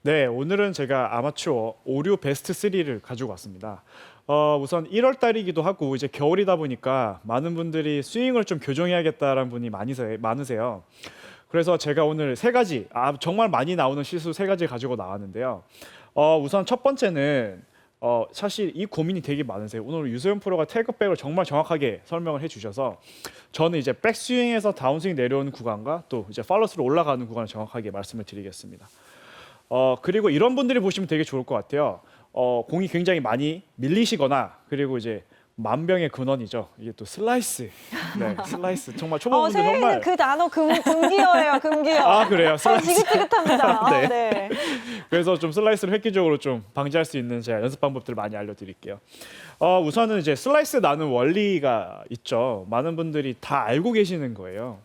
네, 오늘은 제가 아마추어 오류 베스트 3를 가지고 왔습니다. 우선 1월 달이기도 하고 이제 겨울이다 보니까 많은 분들이 스윙을 좀 교정해야겠다라는 분이 많으세요. 그래서 제가 오늘 세 가지, 정말 많이 나오는 실수 세 가지 가지고 나왔는데요. 우선 첫 번째는 사실 이 고민이 되게 많으세요. 오늘 유소연 프로가 테이크백을 정말 정확하게 설명을 해주셔서 저는 이제 백스윙에서 다운스윙 내려오는 구간과 또 이제 팔로스로 올라가는 구간을 정확하게 말씀을 드리겠습니다. 그리고 이런 분들이 보시면 되게 좋을 것 같아요. 공이 굉장히 많이 밀리시거나 그리고 이제 만병의 근원이죠. 이게 또 슬라이스. 네, 슬라이스. 정말 초보분들 선생님은 정말. 그 단어 금기어예요, 금기어. 아, 그래요? 슬라이스. 지긋지긋합니다. 네. 네. 그래서 좀 슬라이스를 획기적으로 좀 방지할 수 있는 제가 연습 방법들을 많이 알려드릴게요. 우선은 이제 슬라이스 나는 원리가 있죠. 많은 분들이 다 알고 계시는 거예요.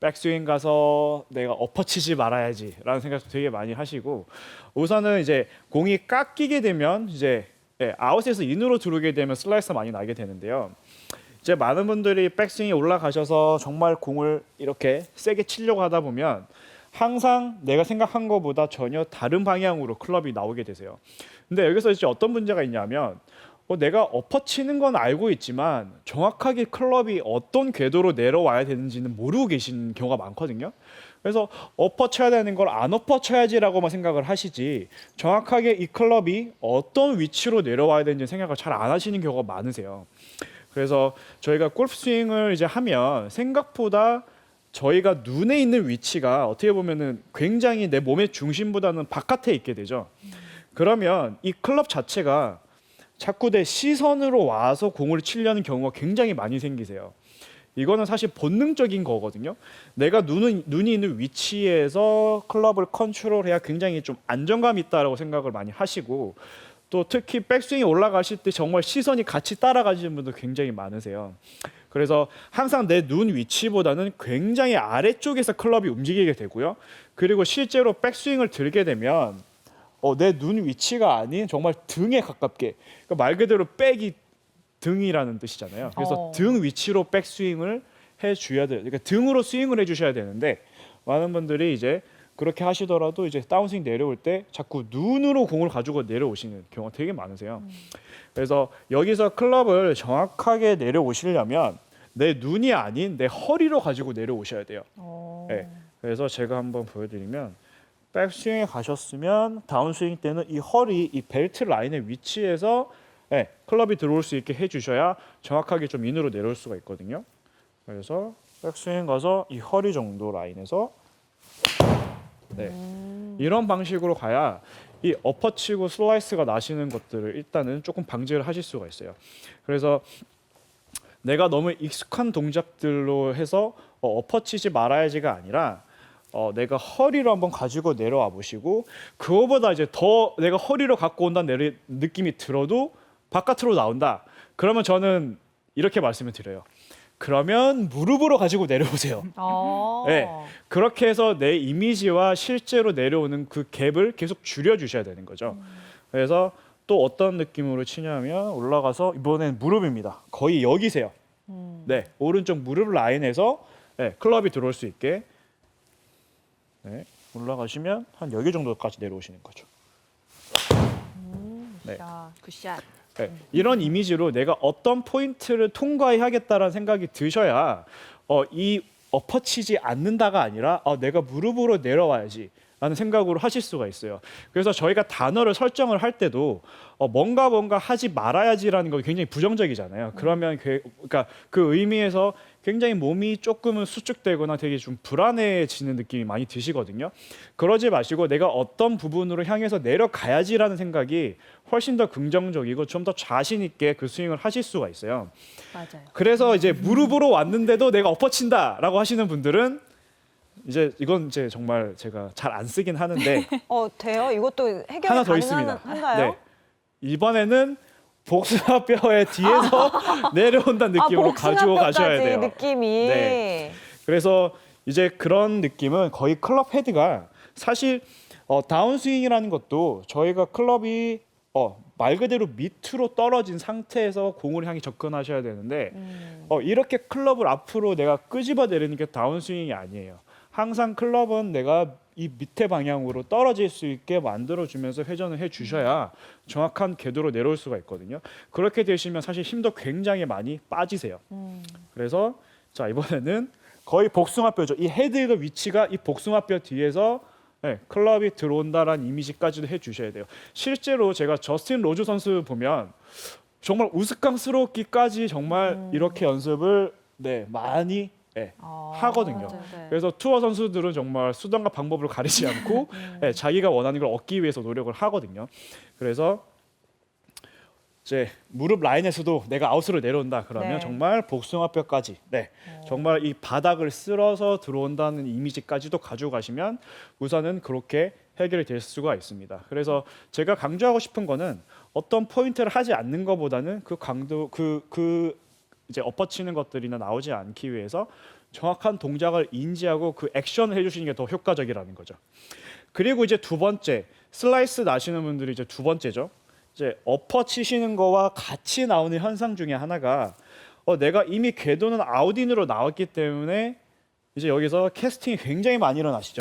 백스윙 가서 내가 엎어치지 말아야지라는 생각도 되게 많이 하시고, 우선은 이제 공이 깎이게 되면 이제 아웃에서 인으로 들어오게 되면 슬라이스가 많이 나게 되는데요. 이제 많은 분들이 백스윙에 올라가셔서 정말 공을 이렇게 세게 치려고 하다 보면 항상 내가 생각한 것보다 전혀 다른 방향으로 클럽이 나오게 되세요. 근데 여기서 이제 어떤 문제가 있냐면 내가 엎어치는 건 알고 있지만 정확하게 클럽이 어떤 궤도로 내려와야 되는지는 모르고 계신 경우가 많거든요. 그래서 엎어쳐야 되는 걸 안 엎어쳐야지라고만 생각을 하시지 정확하게 이 클럽이 어떤 위치로 내려와야 되는지 생각을 잘 안 하시는 경우가 많으세요. 그래서 저희가 골프 스윙을 이제 하면 생각보다 저희가 눈에 있는 위치가 어떻게 보면은 굉장히 내 몸의 중심보다는 바깥에 있게 되죠. 그러면 이 클럽 자체가 자꾸 내 시선으로 와서 공을 치려는 경우가 굉장히 많이 생기세요. 이거는 사실 본능적인 거거든요. 내가 눈이 있는 위치에서 클럽을 컨트롤해야 굉장히 좀 안정감이 있다라고 생각을 많이 하시고, 또 특히 백스윙에 올라가실 때 정말 시선이 같이 따라가시는 분들 굉장히 많으세요. 그래서 항상 내 눈 위치보다는 굉장히 아래쪽에서 클럽이 움직이게 되고요. 그리고 실제로 백스윙을 들게 되면 내 눈 위치가 아닌 정말 등에 가깝게, 그러니까 말 그대로 백이 등이라는 뜻이잖아요. 그래서 등 위치로 백스윙을 해줘야 돼요. 그러니까 등으로 스윙을 해주셔야 되는데 많은 분들이 이제 그렇게 하시더라도 이제 다운스윙 내려올 때 자꾸 눈으로 공을 가지고 내려오시는 경우가 되게 많으세요. 그래서 여기서 클럽을 정확하게 내려오시려면 내 눈이 아닌 내 허리로 가지고 내려오셔야 돼요. 네. 그래서 제가 한번 보여드리면 백스윙에 가셨으면 다운스윙 때는 이 허리, 이 벨트 라인의 위치에서 클럽이 들어올 수 있게 해주셔야 정확하게 좀 인으로 내려올 수가 있거든요. 그래서 백스윙 가서 이 허리 정도 라인에서 이런 방식으로 가야 이 엎어치고 슬라이스가 나시는 것들을 일단은 조금 방지를 하실 수가 있어요. 그래서 내가 너무 익숙한 동작들로 해서 엎어치지 말아야지가 아니라 내가 허리로 한번 가지고 내려와 보시고, 그거보다 이제 더 내가 허리로 갖고 온다는 느낌이 들어도 바깥으로 나온다. 그러면 저는 이렇게 말씀을 드려요. 그러면 무릎으로 가지고 내려오세요. 네, 그렇게 해서 내 이미지와 실제로 내려오는 그 갭을 계속 줄여주셔야 되는 거죠. 그래서 또 어떤 느낌으로 치냐면 올라가서 이번엔 무릎입니다. 거의 여기세요. 네, 오른쪽 무릎 라인에서 클럽이 들어올 수 있게 올라가시면 한 여기 정도까지 내려오시는 거죠. 네. 굿샷. 이런 이미지로 내가 어떤 포인트를 통과해야겠다라는 생각이 드셔야 이 엎어치지 않는다가 아니라 내가 무릎으로 내려와야지 라는 생각으로 하실 수가 있어요. 그래서 저희가 단어를 설정을 할 때도 뭔가 하지 말아야지라는 거 굉장히 부정적이잖아요. 그러면 그러니까 그 의미에서 굉장히 몸이 조금은 수축되거나 되게 좀 불안해지는 느낌이 많이 드시거든요. 그러지 마시고 내가 어떤 부분으로 향해서 내려가야지라는 생각이 훨씬 더 긍정적이고 좀 더 자신 있게 그 스윙을 하실 수가 있어요. 맞아요. 그래서 이제 무릎으로 왔는데도 내가 엎어친다라고 하시는 분들은 이제 이건 이제 정말 제가 잘 안 쓰긴 하는데 돼요? 이것도 해결이 하나 더 있습니다. 가능한가요? 네. 이번에는 복숭아뼈의 뒤에서 내려온다는 느낌으로 가지고 가셔야 돼요. 느낌이. 네. 그래서 이제 그런 느낌은 거의 클럽 헤드가 사실 다운스윙이라는 것도 저희가 클럽이 말 그대로 밑으로 떨어진 상태에서 공을 향해 접근하셔야 되는데 이렇게 클럽을 앞으로 내가 끄집어 내리는 게 다운스윙이 아니에요. 항상 클럽은 내가 이 밑에 방향으로 떨어질 수 있게 만들어주면서 회전을 해주셔야 정확한 궤도로 내려올 수가 있거든요. 그렇게 되시면 사실 힘도 굉장히 많이 빠지세요. 그래서 자 이번에는 거의 복숭아뼈죠. 이 헤드의 위치가 이 복숭아뼈 뒤에서 클럽이 들어온다라는 이미지까지도 해주셔야 돼요. 실제로 제가 저스틴 로즈 선수 보면 정말 우스꽝스럽기까지 정말 이렇게 연습을 많이 하거든요. 네. 그래서 투어 선수들은 정말 수단과 방법을 가리지 않고 자기가 원하는 걸 얻기 위해서 노력을 하거든요. 그래서 이제 무릎 라인에서도 내가 아웃으로 내려온다 그러면 네. 정말 복숭아뼈까지 정말 이 바닥을 쓸어서 들어온다는 이미지까지도 가지고 가시면 우선은 그렇게 해결이 될 수가 있습니다. 그래서 제가 강조하고 싶은 거는 어떤 포인트를 하지 않는 것보다는 그 강도 그 이제 엎어치는 것들이나 나오지 않기 위해서 정확한 동작을 인지하고 그 액션을 해주시는 게 더 효과적이라는 거죠. 그리고 이제 두 번째 슬라이스 나시는 분들이 이제 두 번째죠. 이제 엎어치시는 거와 같이 나오는 현상 중에 하나가 내가 이미 궤도는 아웃인으로 나왔기 때문에 이제 여기서 캐스팅이 굉장히 많이 일어나시죠.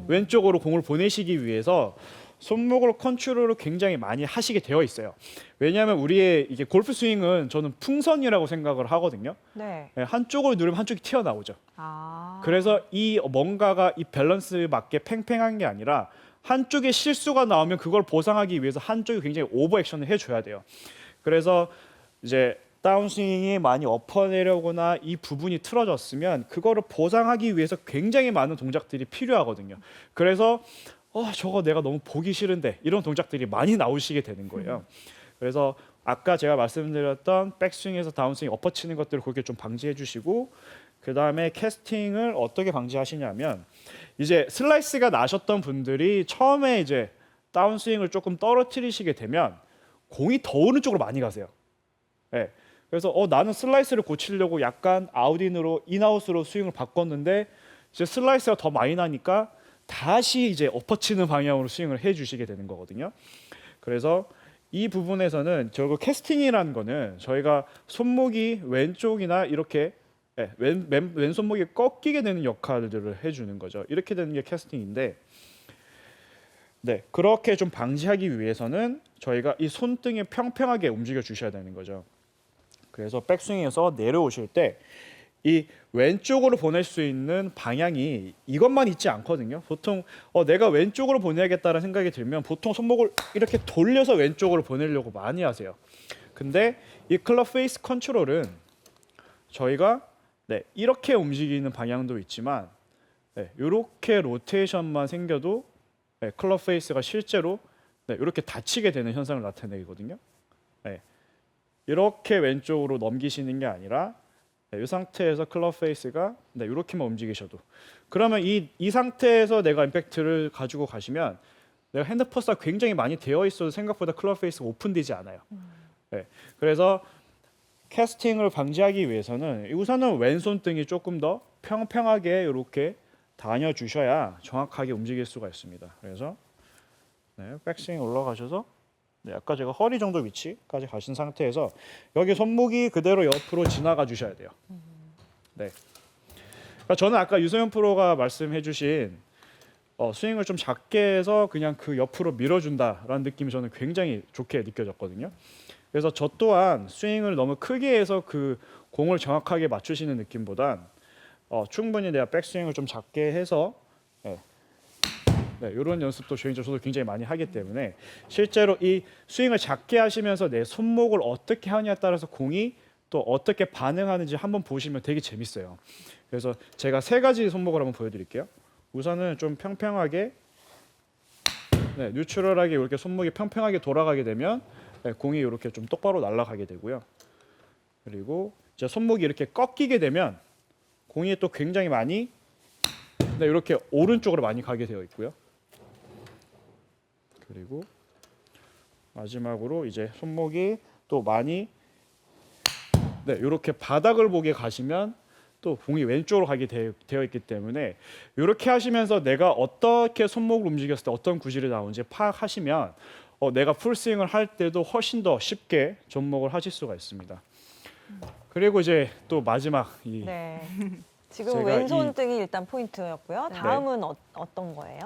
왼쪽으로 공을 보내시기 위해서 손목으로 컨트롤을 굉장히 많이 하시게 되어 있어요. 왜냐하면 우리의 이게 골프 스윙은 저는 풍선이라고 생각을 하거든요. 네. 한쪽을 누르면 한쪽이 튀어나오죠. 아. 그래서 이 뭔가가 이 밸런스에 맞게 팽팽한 게 아니라 한쪽에 실수가 나오면 그걸 보상하기 위해서 한쪽이 굉장히 오버 액션을 해줘야 돼요. 그래서 이제 다운스윙이 많이 엎어내려거나 이 부분이 틀어졌으면 그거를 보상하기 위해서 굉장히 많은 동작들이 필요하거든요. 그래서 저거 내가 너무 보기 싫은데 이런 동작들이 많이 나오시게 되는 거예요. 그래서 아까 제가 말씀드렸던 백스윙에서 다운스윙 엎어치는 것들을 그렇게 좀 방지해 주시고 그 다음에 캐스팅을 어떻게 방지하시냐면 이제 슬라이스가 나셨던 분들이 처음에 이제 다운스윙을 조금 떨어뜨리시게 되면 공이 더 오른쪽으로 많이 가세요. 그래서 나는 슬라이스를 고치려고 약간 아웃인으로 인아웃으로 스윙을 바꿨는데 이제 슬라이스가 더 많이 나니까 다시 이제 엎어치는 방향으로 스윙을 해주시게 되는 거거든요. 그래서 이 부분에서는 결국 캐스팅이라는 거는 저희가 손목이 왼쪽이나 이렇게 왼손목이 꺾이게 되는 역할들을 해주는 거죠. 이렇게 되는 게 캐스팅인데, 그렇게 좀 방지하기 위해서는 저희가 이 손등이 평평하게 움직여 주셔야 되는 거죠. 그래서 백스윙에서 내려오실 때 이 왼쪽으로 보낼 수 있는 방향이 이것만 있지 않거든요. 보통 내가 왼쪽으로 보내야겠다는 생각이 들면 보통 손목을 이렇게 돌려서 왼쪽으로 보내려고 많이 하세요. 근데 이 클럽 페이스 컨트롤은 저희가 이렇게 움직이는 방향도 있지만 이렇게 로테이션만 생겨도 클럽 페이스가 실제로 이렇게 닫히게 되는 현상을 나타내거든요. 이렇게 왼쪽으로 넘기시는 게 아니라 이 상태에서 클럽 페이스가 이렇게만 움직이셔도 그러면 이 상태에서 내가 임팩트를 가지고 가시면 내가 핸드 퍼스가 굉장히 많이 되어 있어도 생각보다 클럽 페이스가 오픈되지 않아요. 그래서 캐스팅을 방지하기 위해서는 우선은 왼손등이 조금 더 평평하게 이렇게 다녀주셔야 정확하게 움직일 수가 있습니다. 그래서 백스윙 올라가셔서 아까 제가 허리 정도 위치까지 가신 상태에서 여기 손목이 그대로 옆으로 지나가 주셔야 돼요. 그러니까 저는 아까 유소연 프로가 말씀해주신 스윙을 좀 작게 해서 그냥 그 옆으로 밀어준다라는 느낌이 저는 굉장히 좋게 느껴졌거든요. 그래서 저 또한 스윙을 너무 크게 해서 그 공을 정확하게 맞추시는 느낌보단 충분히 내가 백스윙을 좀 작게 해서 이런 연습도 저도 굉장히 많이 하기 때문에 실제로 이 스윙을 작게 하시면서 내 손목을 어떻게 하냐에 따라서 공이 또 어떻게 반응하는지 한번 보시면 되게 재밌어요. 그래서 제가 세 가지 손목을 한번 보여드릴게요. 우선은 좀 평평하게 뉴트럴하게 이렇게 손목이 평평하게 돌아가게 되면 공이 이렇게 좀 똑바로 날아가게 되고요. 그리고 이제 손목이 이렇게 꺾이게 되면 공이 또 굉장히 많이 이렇게 오른쪽으로 많이 가게 되어 있고요. 그리고 마지막으로 이제 손목이 또 많이 이렇게 바닥을 보게 가시면 또 공이 왼쪽으로 가게 되어 있기 때문에 이렇게 하시면서 내가 어떻게 손목을 움직였을 때 어떤 구질이 나오는지 파악하시면 내가 풀스윙을 할 때도 훨씬 더 쉽게 접목을 하실 수가 있습니다. 그리고 이제 또 마지막 이 지금 제가 왼손등이 일단 포인트였고요. 네. 다음은 어떤 거예요?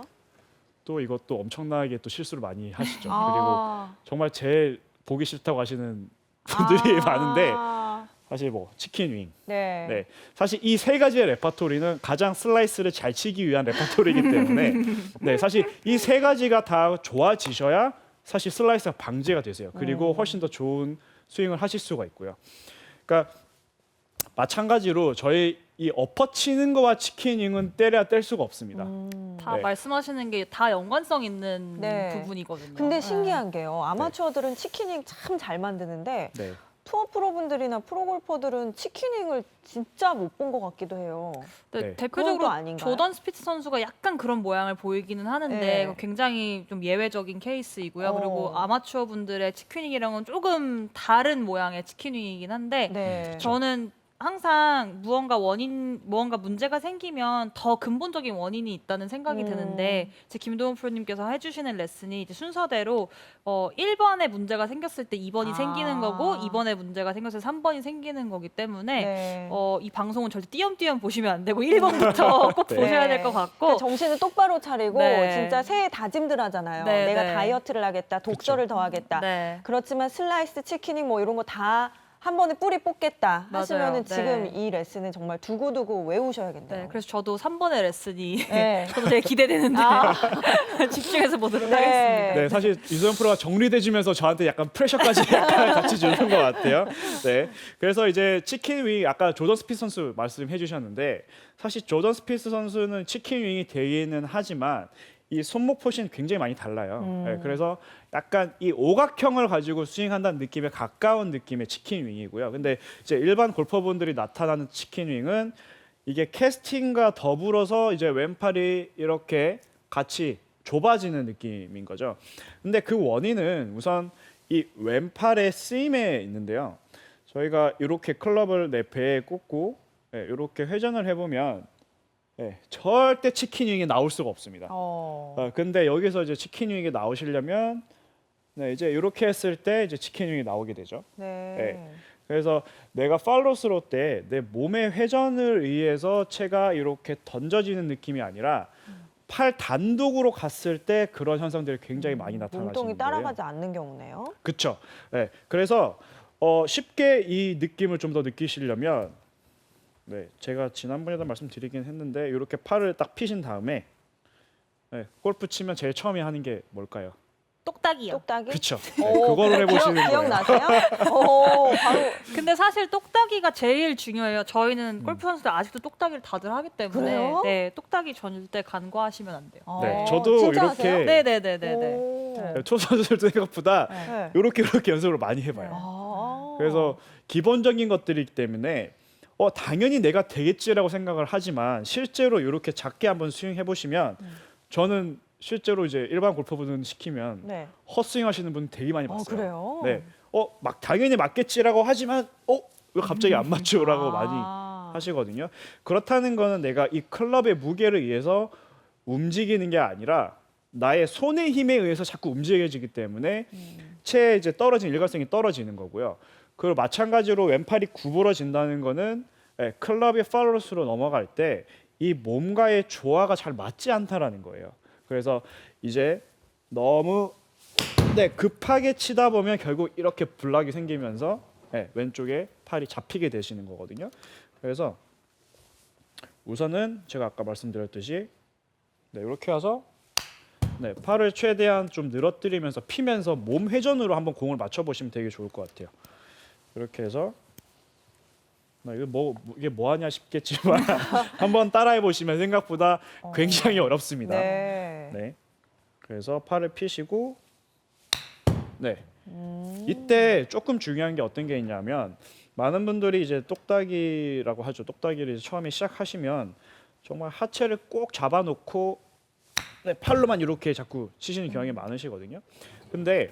또 이것도 엄청나게 또 실수를 많이 하시죠. 그리고 아. 정말 제일 보기 싫다고 하시는 분들이 많은데 아. 사실 뭐 치킨 윙. 네. 네. 사실 이 세 가지의 레파토리는 가장 슬라이스를 잘 치기 위한 레파토리이기 때문에 네, 사실 이 세 가지가 다 좋아지셔야 사실 슬라이스가 방지가 되세요. 그리고 훨씬 더 좋은 스윙을 하실 수가 있고요. 그러니까 마찬가지로 저희 이 엎어 치는 거와 치킨 윙은 때려야 뗄 수가 없습니다. 다 네. 말씀하시는 게 다 연관성 있는 네. 부분이거든요. 근데 네. 신기한 게요. 아마추어들은 치킨잉 참 잘 만드는데 네. 투어 프로분들이나 프로골퍼들은 치킨잉을 진짜 못 본 것 같기도 해요. 근데 네. 그건 대표적으로 또 아닌가요? 조던 스피스 선수가 약간 그런 모양을 보이기는 하는데 네. 굉장히 좀 예외적인 케이스이고요. 그리고 어. 아마추어 분들의 치킨윙이랑은 조금 다른 모양의 치킨윙이긴 한데 네. 저는 항상 무언가 문제가 생기면 더 근본적인 원인이 있다는 생각이 드는데 이제 김도훈 프로님께서 해주시는 레슨이 이제 순서대로 1번에 문제가 생겼을 때 2번이 아. 생기는 거고 2번에 문제가 생겼을 때 3번이 생기는 거기 때문에 네. 이 방송은 절대 띄엄띄엄 보시면 안 되고 1번부터 꼭 네. 보셔야 될 것 같고 그러니까 정신을 똑바로 차리고 네. 진짜 새해 다짐들 하잖아요. 네, 내가 네. 다이어트를 하겠다, 독서를 더 하겠다. 네. 그렇지만 슬라이스, 치킨잉 뭐 이런 거 다 한 번에 뿌리 뽑겠다 맞아요. 하시면은 지금 네. 이 레슨은 정말 두고두고 외우셔야겠네요. 네, 그래서 저도 3번의 레슨이 네. 저도 되게 기대되는데 아. 집중해서 보도록 네. 하겠습니다. 네, 사실 이소연 프로가 정리돼주면서 저한테 약간 프레셔까지 약간 같이 주는 것 같아요. 네, 그래서 이제 치킨 윙 아까 조던 스피스 선수 말씀해 주셨는데 사실 조던 스피스 선수는 치킨 윙이 되기는 하지만 이 손목 포션이 굉장히 많이 달라요. 네, 그래서 약간 이 오각형을 가지고 스윙한다는 느낌에 가까운 느낌의 치킨 윙이고요. 근데 이제 일반 골퍼분들이 나타나는 치킨 윙은 이게 캐스팅과 더불어서 이제 왼팔이 이렇게 같이 좁아지는 느낌인 거죠. 근데 그 원인은 우선 이 왼팔의 쓰임에 있는데요. 저희가 이렇게 클럽을 내 배에 꽂고 이렇게 회전을 해보면 절대 치킨윙이 나올 수가 없습니다. 근데 여기서 이제 치킨윙이 나오시려면 이제 이렇게 했을 때 이제 치킨윙이 나오게 되죠. 네. 그래서 내가 팔로스로 때 내 몸의 회전을 의해서 채가 이렇게 던져지는 느낌이 아니라 팔 단독으로 갔을 때 그런 현상들이 굉장히 많이 나타나시는 몸통이 거예요. 따라가지 않는 경우네요. 그렇죠. 네, 그래서 쉽게 이 느낌을 좀 더 느끼시려면 제가 지난번에도 말씀드리긴 했는데 이렇게 팔을 딱 피신 다음에 골프 치면 제일 처음에 하는 게 뭘까요? 똑딱이요. 똑딱이? 그렇죠. 오, 그거를 해보시는 거예요. 기억나세요? 오, 바로 근데 사실 똑딱이가 제일 중요해요. 저희는 골프 선수들 아직도 똑딱이를 다들 하기 때문에 그래요? 네, 똑딱이 절대 간과하시면 안 돼요. 네, 저도 진짜 이렇게 하세요? 네네네네네. 오. 초선수들도 생각보다 네. 이렇게 연습을 많이 해봐요. 아. 그래서 기본적인 것들이기 때문에 당연히 내가 되겠지라고 생각을 하지만 실제로 이렇게 작게 한번 스윙해 보시면 저는 실제로 이제 일반 골퍼분들 시키면 네. 헛스윙 하시는 분 되게 많이 봤어요. 그래요? 네. 막 당연히 맞겠지라고 하지만 왜 갑자기 안 맞죠라고 많이 아. 하시거든요. 그렇다는 거는 내가 이 클럽의 무게를 위해서 움직이는 게 아니라 나의 손의 힘에 의해서 자꾸 움직여지기 때문에 채 이제 떨어진 일관성이 떨어지는 거고요. 그리고 마찬가지로 왼팔이 구부러진다는 거는 클럽의 팔로스로 넘어갈 때 이 몸과의 조화가 잘 맞지 않다라는 거예요. 그래서 이제 너무 급하게 치다 보면 결국 이렇게 블락이 생기면서 왼쪽에 팔이 잡히게 되시는 거거든요. 그래서 우선은 제가 아까 말씀드렸듯이 이렇게 와서 팔을 최대한 좀 늘어뜨리면서 피면서 몸 회전으로 한번 공을 맞춰 보시면 되게 좋을 것 같아요. 이렇게 해서 이게 뭐 하냐 싶겠지만 한번 따라해 보시면 생각보다 굉장히 어렵습니다. 네. 그래서 팔을 피시고 이때 조금 중요한 게 어떤 게 있냐면 많은 분들이 이제 똑딱이라고 하죠. 똑딱이를 이제 처음에 시작하시면 정말 하체를 꼭 잡아놓고 팔로만 이렇게 자꾸 치시는 경향이 많으시거든요. 근데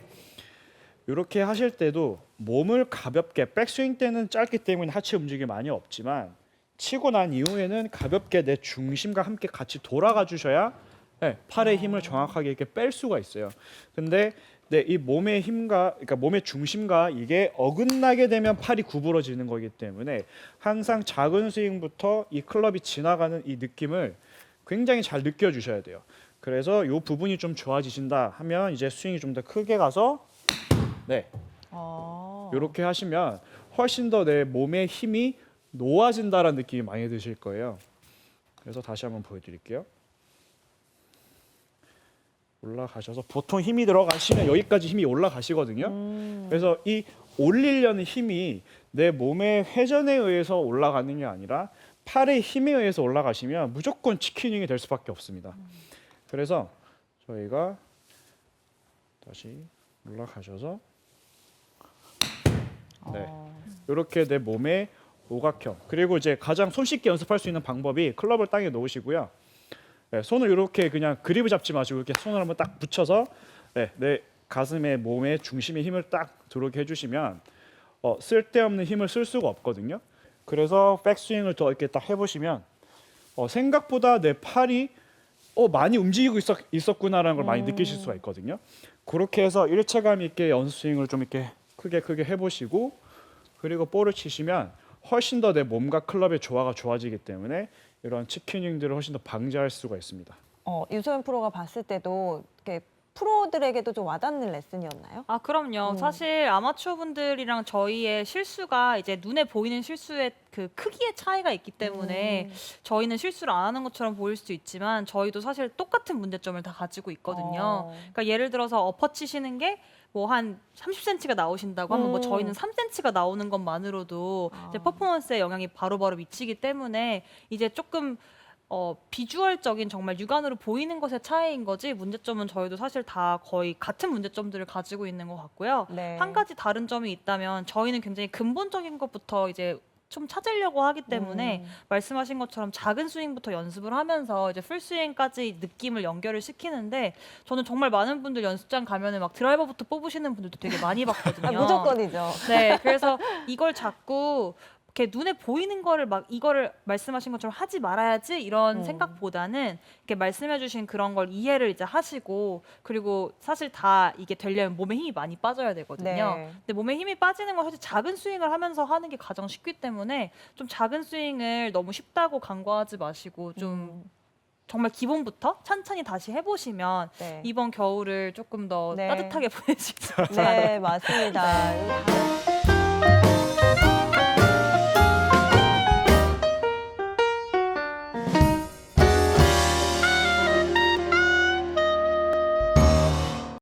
이렇게 하실 때도 몸을 가볍게 백스윙 때는 짧기 때문에 하체 움직임이 많이 없지만 치고 난 이후에는 가볍게 내 중심과 함께 같이 돌아가 주셔야 네, 팔의 힘을 정확하게 이렇게 뺄 수가 있어요. 근데 네, 이 몸의 힘과 그러니까 몸의 중심과 이게 어긋나게 되면 팔이 구부러지는 거기 때문에 항상 작은 스윙부터 이 클럽이 지나가는 이 느낌을 굉장히 잘 느껴주셔야 돼요. 그래서 이 부분이 좀 좋아지신다 하면 이제 스윙이 좀 더 크게 가서 네, 이렇게 하시면 훨씬 더 내 몸의 힘이 놓아진다라는 느낌이 많이 드실 거예요. 그래서 다시 한번 보여드릴게요. 올라가셔서 보통 힘이 들어가시면 여기까지 힘이 올라가시거든요. 그래서 이 올리려는 힘이 내 몸의 회전에 의해서 올라가는 게 아니라 팔의 힘에 의해서 올라가시면 무조건 치킨윙이 될 수밖에 없습니다. 그래서 저희가 다시 올라가셔서 네, 이렇게 내 몸의 오각형 그리고 이제 가장 손쉽게 연습할 수 있는 방법이 클럽을 땅에 놓으시고요. 네, 손을 이렇게 그냥 그립을 잡지 마시고 이렇게 손을 한번 딱 붙여서 네, 내 가슴에 몸의 중심에 힘을 딱 들어오게 해주시면 쓸데없는 힘을 쓸 수가 없거든요. 그래서 백스윙을 더 이렇게 딱 해보시면 생각보다 내 팔이 많이 움직이고 있었구나라는 걸 많이 느끼실 수가 있거든요. 그렇게 해서 일체감 있게 연습 스윙을 좀 이렇게 크게 해보시고 그리고 볼을 치시면 훨씬 더 내 몸과 클럽의 조화가 좋아지기 때문에 이런 치킨윙들을 훨씬 더 방지할 수가 있습니다. 유소연 프로가 봤을 때도 이렇게 프로들에게도 좀 와닿는 레슨이었나요? 아, 그럼요. 사실 아마추어 분들이랑 저희의 실수가 이제 눈에 보이는 실수의 그 크기의 차이가 있기 때문에 저희는 실수를 안 하는 것처럼 보일 수도 있지만 저희도 사실 똑같은 문제점을 다 가지고 있거든요. 그러니까 예를 들어서 엎어 치시는 게 뭐 한 30cm가 나오신다고 하면 뭐 저희는 3cm가 나오는 것만으로도 이제 퍼포먼스에 영향이 바로바로 미치기 때문에 이제 조금 비주얼적인 정말 육안으로 보이는 것의 차이인 거지 문제점은 저희도 사실 다 거의 같은 문제점들을 가지고 있는 것 같고요. 네. 한 가지 다른 점이 있다면 저희는 굉장히 근본적인 것부터 이제 좀 찾으려고 하기 때문에 말씀하신 것처럼 작은 스윙부터 연습을 하면서 이제 풀 스윙까지 느낌을 연결을 시키는데 저는 정말 많은 분들 연습장 가면은 막 드라이버부터 뽑으시는 분들도 되게 많이 봤거든요. 무조건이죠. 네, 그래서 이걸 자꾸 이렇게 눈에 보이는 거를 막 이거를 말씀하신 것처럼 하지 말아야지 이런 생각보다는 이렇게 말씀해주신 그런 걸 이해를 이제 하시고 그리고 사실 다 이게 되려면 몸에 힘이 많이 빠져야 되거든요. 네. 근데 몸에 힘이 빠지는 건 사실 작은 스윙을 하면서 하는 게 가장 쉽기 때문에 좀 작은 스윙을 너무 쉽다고 간과하지 마시고 좀 정말 기본부터 천천히 다시 해보시면 네. 이번 겨울을 조금 더 네. 따뜻하게 보내실 수 있어요. 네, 맞습니다.